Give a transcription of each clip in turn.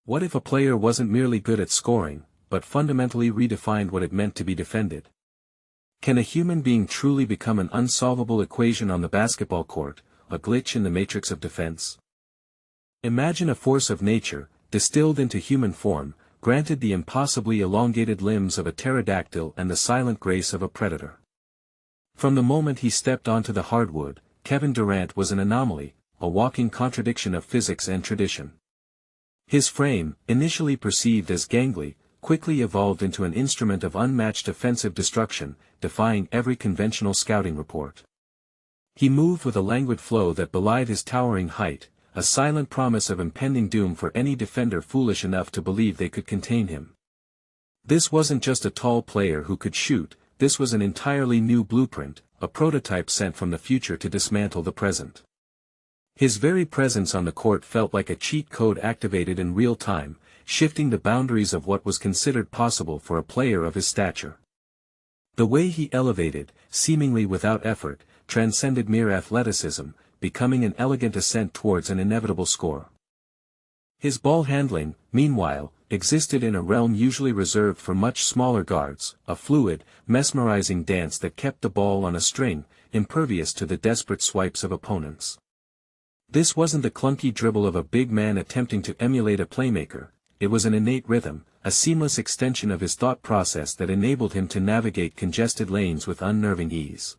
What if a player wasn't merely good at scoring, but fundamentally redefined what it meant to be defended? Can a human being truly become an unsolvable equation on the basketball court, a glitch in the matrix of defense? Imagine a force of nature, distilled into human form, granted the impossibly elongated limbs of a pterodactyl and the silent grace of a predator. From the moment he stepped onto the hardwood, Kevin Durant was an anomaly, a walking contradiction of physics and tradition. His frame, initially perceived as gangly, quickly evolved into an instrument of unmatched offensive destruction, defying every conventional scouting report. He moved with a languid flow that belied his towering height, a silent promise of impending doom for any defender foolish enough to believe they could contain him. This wasn't just a tall player who could shoot, this was an entirely new blueprint, a prototype sent from the future to dismantle the present. His very presence on the court felt like a cheat code activated in real time, shifting the boundaries of what was considered possible for a player of his stature. The way he elevated, seemingly without effort, transcended mere athleticism, becoming an elegant ascent towards an inevitable score. His ball handling, meanwhile, existed in a realm usually reserved for much smaller guards, a fluid, mesmerizing dance that kept the ball on a string, impervious to the desperate swipes of opponents. This wasn't the clunky dribble of a big man attempting to emulate a playmaker, it was an innate rhythm, a seamless extension of his thought process that enabled him to navigate congested lanes with unnerving ease.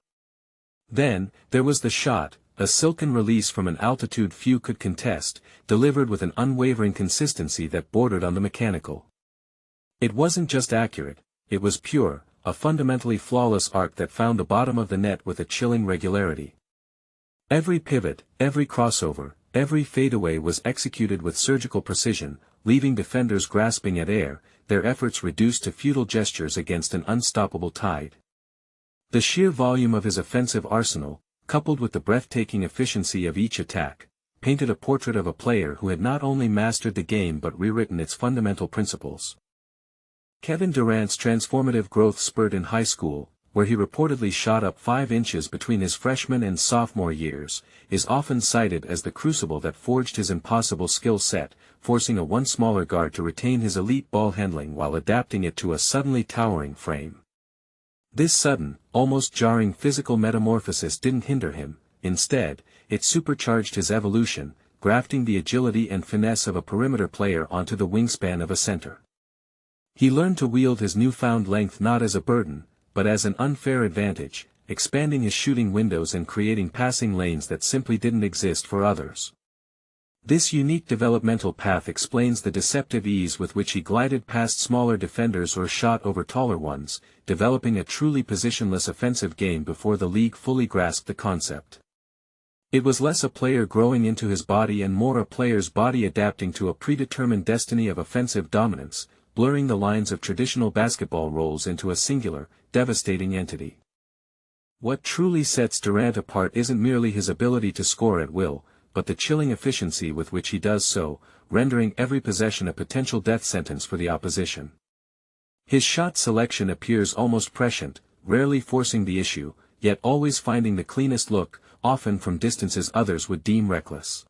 Then, there was the shot, a silken release from an altitude few could contest, delivered with an unwavering consistency that bordered on the mechanical. It wasn't just accurate, it was pure, a fundamentally flawless art that found the bottom of the net with a chilling regularity. Every pivot, every crossover, every fadeaway was executed with surgical precision, leaving defenders grasping at air, their efforts reduced to futile gestures against an unstoppable tide. The sheer volume of his offensive arsenal, coupled with the breathtaking efficiency of each attack, painted a portrait of a player who had not only mastered the game but rewritten its fundamental principles. Kevin Durant's transformative growth spurt in high school, where he reportedly shot up 5 inches between his freshman and sophomore years, is often cited as the crucible that forged his impossible skill set, forcing a once smaller guard to retain his elite ball handling while adapting it to a suddenly towering frame. This sudden, almost jarring physical metamorphosis didn't hinder him, instead, it supercharged his evolution, grafting the agility and finesse of a perimeter player onto the wingspan of a center. He learned to wield his newfound length not as a burden, but as an unfair advantage, expanding his shooting windows and creating passing lanes that simply didn't exist for others. This unique developmental path explains the deceptive ease with which he glided past smaller defenders or shot over taller ones, developing a truly positionless offensive game before the league fully grasped the concept. It was less a player growing into his body and more a player's body adapting to a predetermined destiny of offensive dominance, blurring the lines of traditional basketball roles into a singular, devastating entity. What truly sets Durant apart isn't merely his ability to score at will, but the chilling efficiency with which he does so, rendering every possession a potential death sentence for the opposition. His shot selection appears almost prescient, rarely forcing the issue, yet always finding the cleanest look, often from distances others would deem reckless.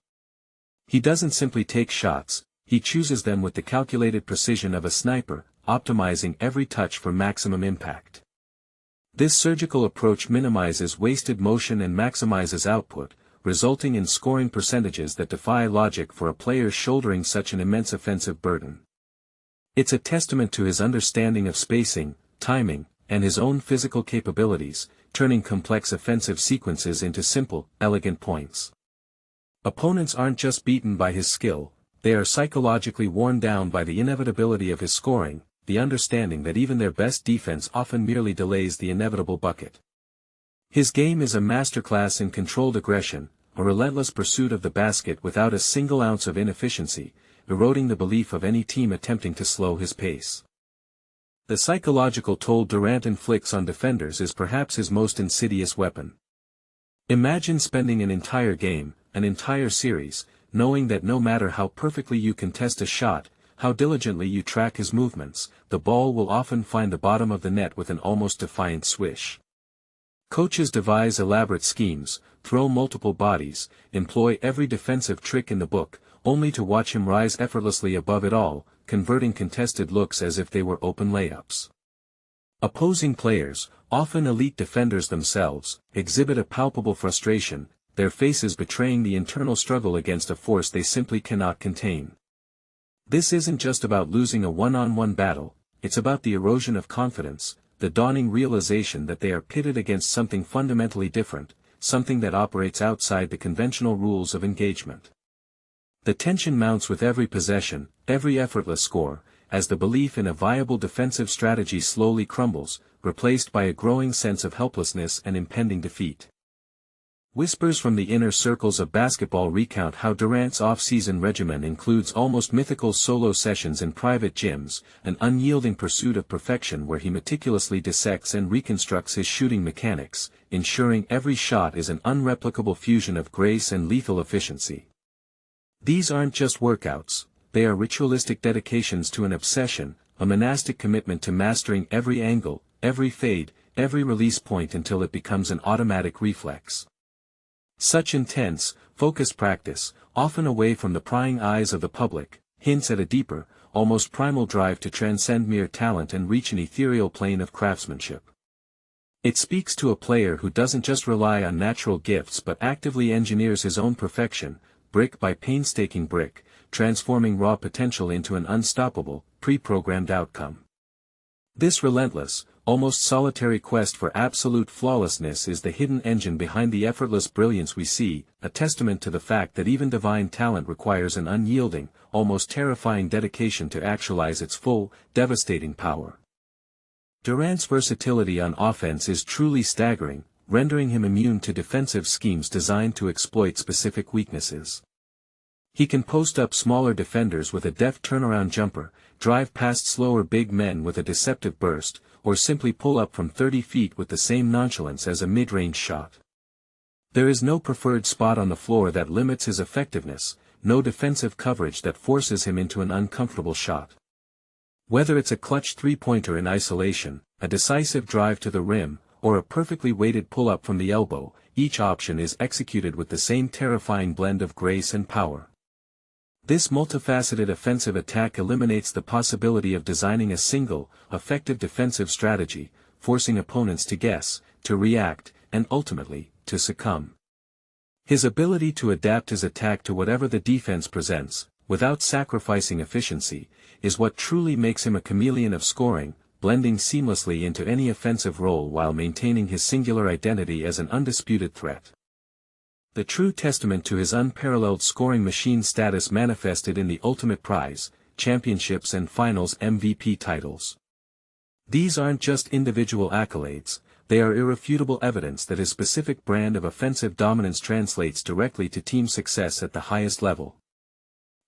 He doesn't simply take shots, he chooses them with the calculated precision of a sniper, optimizing every touch for maximum impact. This surgical approach minimizes wasted motion and maximizes output, resulting in scoring percentages that defy logic for a player shouldering such an immense offensive burden. It's a testament to his understanding of spacing, timing, and his own physical capabilities, turning complex offensive sequences into simple, elegant points. Opponents aren't just beaten by his skill, they are psychologically worn down by the inevitability of his scoring, the understanding that even their best defense often merely delays the inevitable bucket. His game is a masterclass in controlled aggression, a relentless pursuit of the basket without a single ounce of inefficiency, eroding the belief of any team attempting to slow his pace. The psychological toll Durant inflicts on defenders is perhaps his most insidious weapon. Imagine spending an entire game, an entire series, knowing that no matter how perfectly you contest a shot, how diligently you track his movements, the ball will often find the bottom of the net with an almost defiant swish. Coaches devise elaborate schemes, throw multiple bodies, employ every defensive trick in the book, only to watch him rise effortlessly above it all, converting contested looks as if they were open layups. Opposing players, often elite defenders themselves, exhibit a palpable frustration, their faces betraying the internal struggle against a force they simply cannot contain. This isn't just about losing a one-on-one battle, it's about the erosion of confidence, the dawning realization that they are pitted against something fundamentally different, something that operates outside the conventional rules of engagement. The tension mounts with every possession, every effortless score, as the belief in a viable defensive strategy slowly crumbles, replaced by a growing sense of helplessness and impending defeat. Whispers from the inner circles of basketball recount how Durant's off-season regimen includes almost mythical solo sessions in private gyms, an unyielding pursuit of perfection where he meticulously dissects and reconstructs his shooting mechanics, ensuring every shot is an unreplicable fusion of grace and lethal efficiency. These aren't just workouts, they are ritualistic dedications to an obsession, a monastic commitment to mastering every angle, every fade, every release point until it becomes an automatic reflex. Such intense, focused practice, often away from the prying eyes of the public, hints at a deeper, almost primal drive to transcend mere talent and reach an ethereal plane of craftsmanship. It speaks to a player who doesn't just rely on natural gifts but actively engineers his own perfection, brick by painstaking brick, transforming raw potential into an unstoppable, pre-programmed outcome. This relentless, almost solitary quest for absolute flawlessness is the hidden engine behind the effortless brilliance we see, a testament to the fact that even divine talent requires an unyielding, almost terrifying dedication to actualize its full, devastating power. Durant's versatility on offense is truly staggering, rendering him immune to defensive schemes designed to exploit specific weaknesses. He can post up smaller defenders with a deft turnaround jumper, drive past slower big men with a deceptive burst, or simply pull up from 30 feet with the same nonchalance as a mid-range shot. There is no preferred spot on the floor that limits his effectiveness, no defensive coverage that forces him into an uncomfortable shot. Whether it's a clutch three-pointer in isolation, a decisive drive to the rim, or a perfectly weighted pull-up from the elbow, each option is executed with the same terrifying blend of grace and power. This multifaceted offensive attack eliminates the possibility of designing a single, effective defensive strategy, forcing opponents to guess, to react, and ultimately, to succumb. His ability to adapt his attack to whatever the defense presents, without sacrificing efficiency, is what truly makes him a chameleon of scoring, blending seamlessly into any offensive role while maintaining his singular identity as an undisputed threat. The true testament to his unparalleled scoring machine status manifested in the ultimate prize, championships and finals MVP titles. These aren't just individual accolades, they are irrefutable evidence that his specific brand of offensive dominance translates directly to team success at the highest level.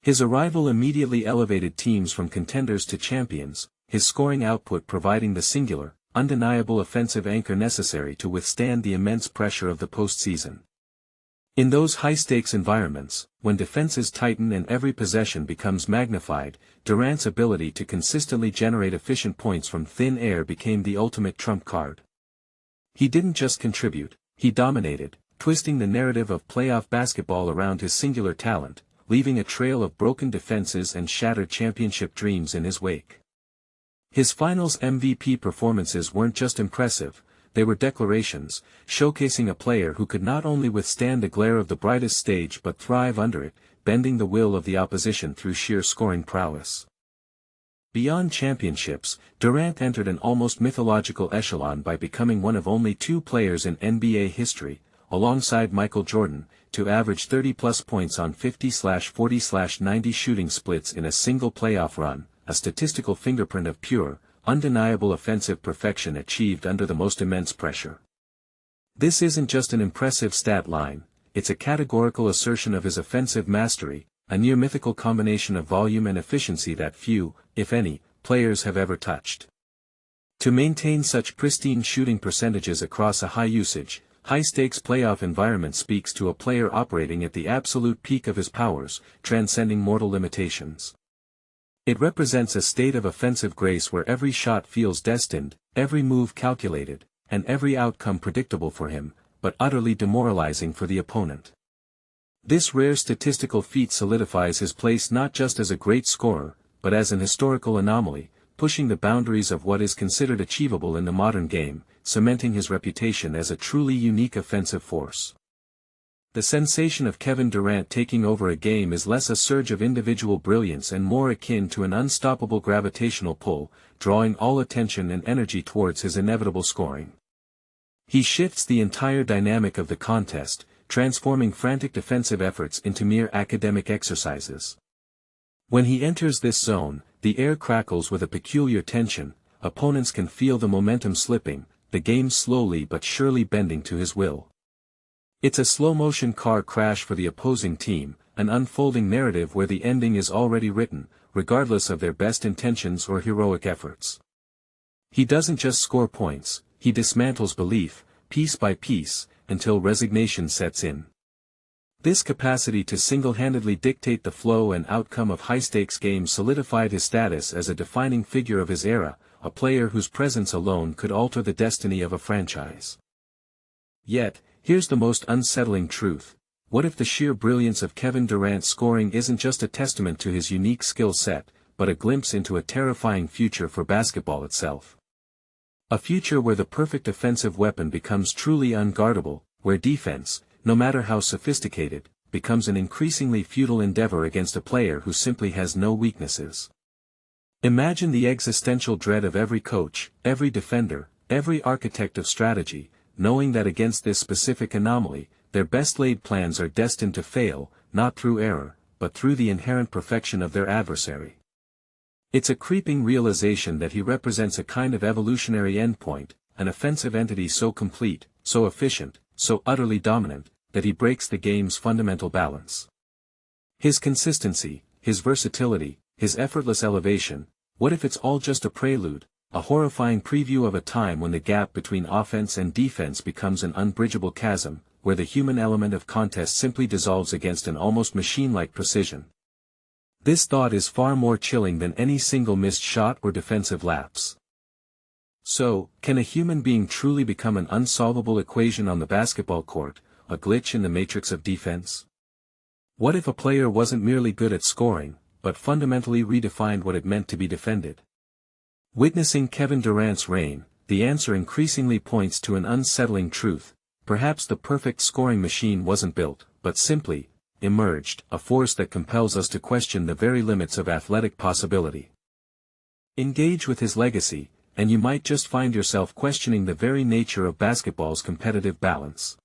His arrival immediately elevated teams from contenders to champions, his scoring output providing the singular, undeniable offensive anchor necessary to withstand the immense pressure of the postseason. In those high-stakes environments, when defenses tighten and every possession becomes magnified, Durant's ability to consistently generate efficient points from thin air became the ultimate trump card. He didn't just contribute, he dominated, twisting the narrative of playoff basketball around his singular talent, leaving a trail of broken defenses and shattered championship dreams in his wake. His finals MVP performances weren't just impressive, they were declarations, showcasing a player who could not only withstand the glare of the brightest stage but thrive under it, bending the will of the opposition through sheer scoring prowess. Beyond championships, Durant entered an almost mythological echelon by becoming one of only two players in NBA history, alongside Michael Jordan, to average 30-plus points on 50/40/90 shooting splits in a single playoff run, a statistical fingerprint of pure, undeniable offensive perfection achieved under the most immense pressure. This isn't just an impressive stat line, it's a categorical assertion of his offensive mastery, a near mythical combination of volume and efficiency that few, if any, players have ever touched. To maintain such pristine shooting percentages across a high-usage, high-stakes playoff environment speaks to a player operating at the absolute peak of his powers, transcending mortal limitations. It represents a state of offensive grace where every shot feels destined, every move calculated, and every outcome predictable for him, but utterly demoralizing for the opponent. This rare statistical feat solidifies his place not just as a great scorer, but as an historical anomaly, pushing the boundaries of what is considered achievable in the modern game, cementing his reputation as a truly unique offensive force. The sensation of Kevin Durant taking over a game is less a surge of individual brilliance and more akin to an unstoppable gravitational pull, drawing all attention and energy towards his inevitable scoring. He shifts the entire dynamic of the contest, transforming frantic defensive efforts into mere academic exercises. When he enters this zone, the air crackles with a peculiar tension, opponents can feel the momentum slipping, the game slowly but surely bending to his will. It's a slow-motion car crash for the opposing team, an unfolding narrative where the ending is already written, regardless of their best intentions or heroic efforts. He doesn't just score points, he dismantles belief, piece by piece, until resignation sets in. This capacity to single-handedly dictate the flow and outcome of high-stakes games solidified his status as a defining figure of his era, a player whose presence alone could alter the destiny of a franchise. Yet, here's the most unsettling truth. What if the sheer brilliance of Kevin Durant's scoring isn't just a testament to his unique skill set, but a glimpse into a terrifying future for basketball itself? A future where the perfect offensive weapon becomes truly unguardable, where defense, no matter how sophisticated, becomes an increasingly futile endeavor against a player who simply has no weaknesses. Imagine the existential dread of every coach, every defender, every architect of strategy, knowing that against this specific anomaly, their best-laid plans are destined to fail, not through error, but through the inherent perfection of their adversary. It's a creeping realization that he represents a kind of evolutionary endpoint, an offensive entity so complete, so efficient, so utterly dominant, that he breaks the game's fundamental balance. His consistency, his versatility, his effortless elevation, what if it's all just a prelude, a horrifying preview of a time when the gap between offense and defense becomes an unbridgeable chasm, where the human element of contest simply dissolves against an almost machine-like precision? This thought is far more chilling than any single missed shot or defensive lapse. So, can a human being truly become an unsolvable equation on the basketball court, a glitch in the matrix of defense? What if a player wasn't merely good at scoring, but fundamentally redefined what it meant to be defended? Witnessing Kevin Durant's reign, the answer increasingly points to an unsettling truth. Perhaps the perfect scoring machine wasn't built, but simply emerged, a force that compels us to question the very limits of athletic possibility. Engage with his legacy, and you might just find yourself questioning the very nature of basketball's competitive balance.